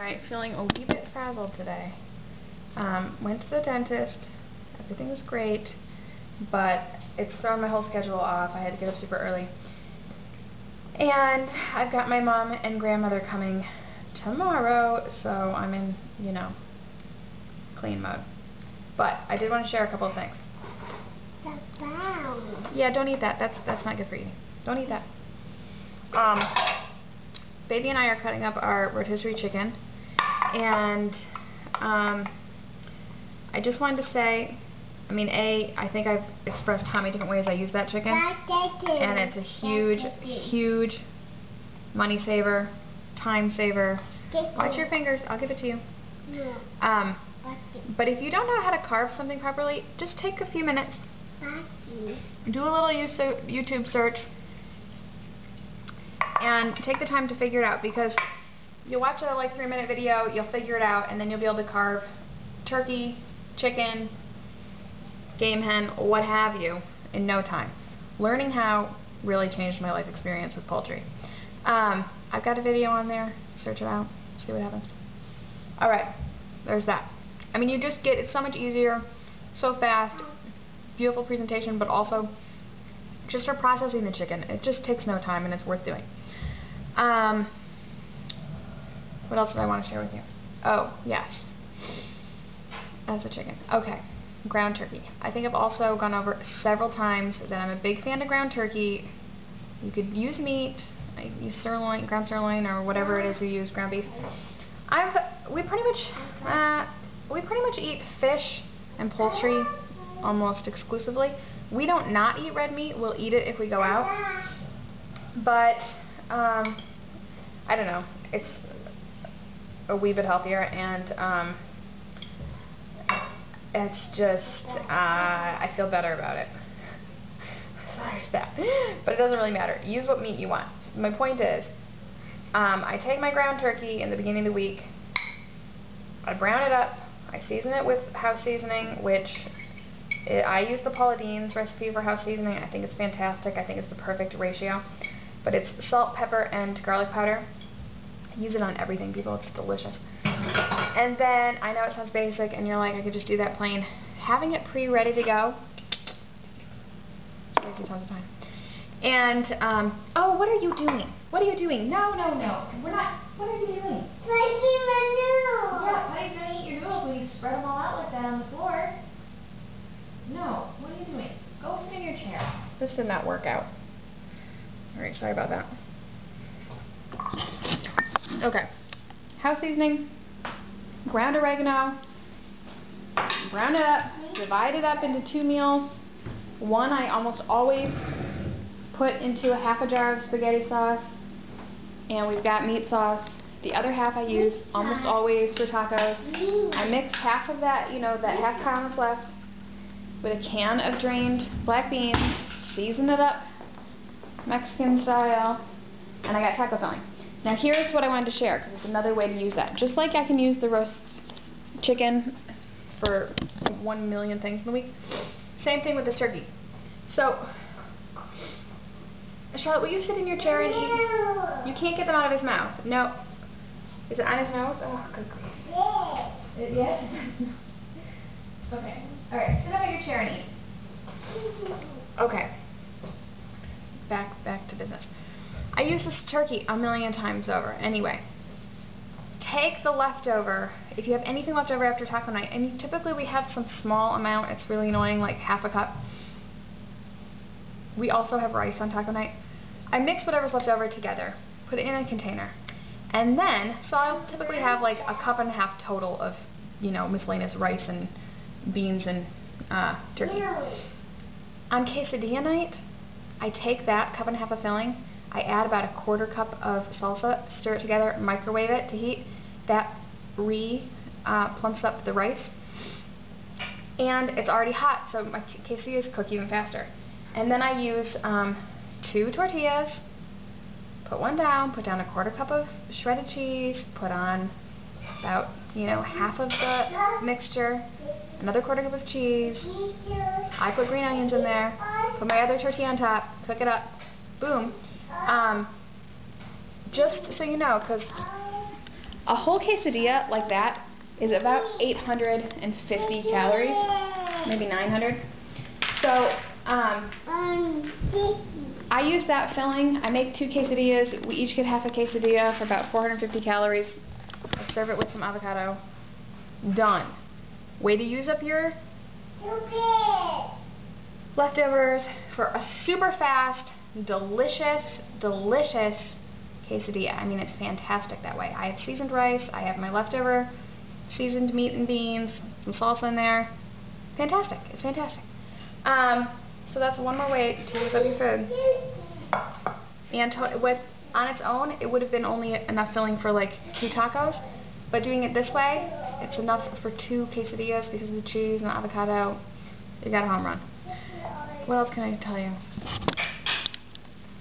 Alright, feeling a wee bit frazzled today. Went to the dentist. Everything was great, but it's thrown my whole schedule off. I had to get up super early. And I've got my mom and grandmother coming tomorrow, so I'm in, clean mode. But I did want to share a couple of things. Yeah, don't eat that. That's not good for you. Don't eat that. Baby and I are cutting up our rotisserie chicken, and I just wanted to say, I think I've expressed how many different ways I use that chicken, and it's a huge money saver, time saver. Watch your fingers, I'll give it to you. But if you don't know how to carve something properly, just take a few minutes, do a little YouTube search, and take the time to figure it out, because you'll watch a 3-minute video, you'll figure it out, and then you'll be able to carve turkey, chicken, game hen, what have you, in no time. Learning how really changed my life experience with poultry. I've got a video on there, search it out, see what happens. Alright, there's that. You just get, it's so much easier, so fast, beautiful presentation, but also just for processing the chicken. It just takes no time and it's worth doing. What else did I want to share with you? Oh, yes. That's the chicken. Okay. Ground turkey. I think I've also gone over several times that I'm a big fan of ground turkey. You could use meat, use sirloin, ground sirloin, or whatever it is you use, ground beef. We pretty much eat fish and poultry almost exclusively. We don't not eat red meat. We'll eat it if we go out. But I don't know. It's a wee bit healthier, and it's just I feel better about it. So there's that. But it doesn't really matter. Use what meat you want. My point is, I take my ground turkey in the beginning of the week. I brown it up. I season it with house seasoning, which I use the Paula Deen's recipe for house seasoning. I think it's fantastic. I think it's the perfect ratio. But it's salt, pepper, and garlic powder. I use it on everything, people. It's delicious. And then, I know it sounds basic, and you're like, I could just do that plain. Having it pre-ready to go saves you tons of time. And, oh, what are you doing? What are you doing? No. We're not. What are you doing? Making my noodles. Yeah, how are you going to eat your noodles when you spread them all out like that on the floor? No. What are you doing? Go sit in your chair. This did not work out. Alright, sorry about that. Okay. House seasoning, ground oregano, brown it up, divide it up into 2 meals. One I almost always put into a half a jar of spaghetti sauce, and we've got meat sauce. The other half I use almost always for tacos. I mix half of that, that half pound that's left, with a can of drained black beans, season it up Mexican style, and I got taco filling. Now here's what I wanted to share, because it's another way to use that. Just like I can use the roast chicken for 1 million things in the week, same thing with this turkey. So, Charlotte, will you sit in your chair and eat? You can't get them out of his mouth. No. Is it on his nose? Oh, good grief. Yes? Okay. Alright, sit up in your chair and eat. Okay. Back to business. I use this turkey 1 million times over. Anyway, take the leftover, if you have anything left over after taco night, and typically we have some small amount, it's really annoying, like half a cup. We also have rice on taco night. I mix whatever's left over together, put it in a container, and then, so I'll typically have like a cup and a half total of, miscellaneous rice and beans and turkey. On quesadilla night, I take that cup and a half of filling, I add about a 1/4 cup of salsa, stir it together, microwave it to heat. That plumps up the rice, and it's already hot, so my quesadillas cook even faster. And then I use 2 tortillas, put one down, put down a 1/4 cup of shredded cheese, put on about, half of the mixture, another 1/4 cup of cheese. I put green onions in there, put my other tortilla on top, cook it up, boom. Just so you know, because A whole quesadilla like that is about 850 calories, maybe 900. So I use that filling. I make 2 quesadillas. We each get half a quesadilla for about 450 calories. I serve it with some avocado. Done. Way to use up your leftovers for a super fast, delicious quesadilla. I mean, it's fantastic that way. I have seasoned rice, I have my leftover seasoned meat and beans, some salsa in there. Fantastic. It's fantastic. So that's one more way to use up your food. And on its own, it would have been only enough filling for like 2 tacos, but doing it this way, it's enough for 2 quesadillas because of the cheese and the avocado. You got a home run. What else can I tell you?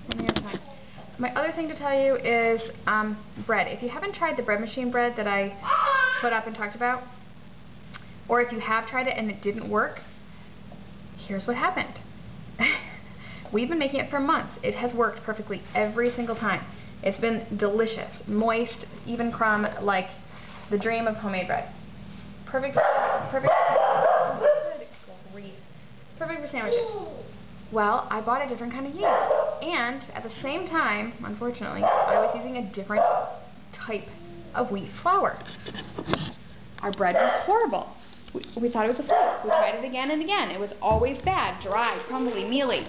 Running out of time. My other thing to tell you is bread. If you haven't tried the bread machine bread that I put up and talked about, or if you have tried it and it didn't work, here's what happened. We've been making it for months. It has worked perfectly every single time. It's been delicious, moist, even crumb, like the dream of homemade bread. Perfect for sandwiches. Well, I bought a different kind of yeast, and at the same time, unfortunately, I was using a different type of wheat flour. Our bread was horrible. We thought it was a fluke. We tried it again and again. It was always bad, dry, crumbly, mealy.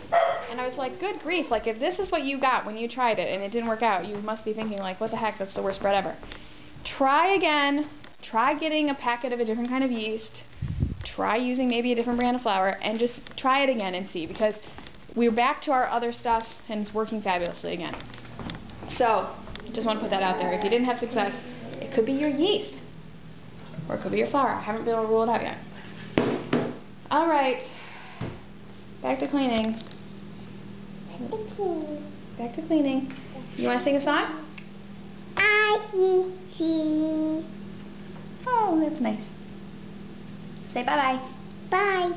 And I was like, good grief, like if this is what you got when you tried it and it didn't work out, you must be thinking like, what the heck, that's the worst bread ever. Try again. Try getting a packet of a different kind of yeast. Try using maybe a different brand of flour and just try it again and see, because we're back to our other stuff and it's working fabulously again. So, just want to put that out there. If you didn't have success, it could be your yeast. Or it could be your flour. I haven't been able to rule it out yet. Alright. Back to cleaning. Back to cleaning. You want to sing a song? Oh, that's nice. Say bye-bye. Bye.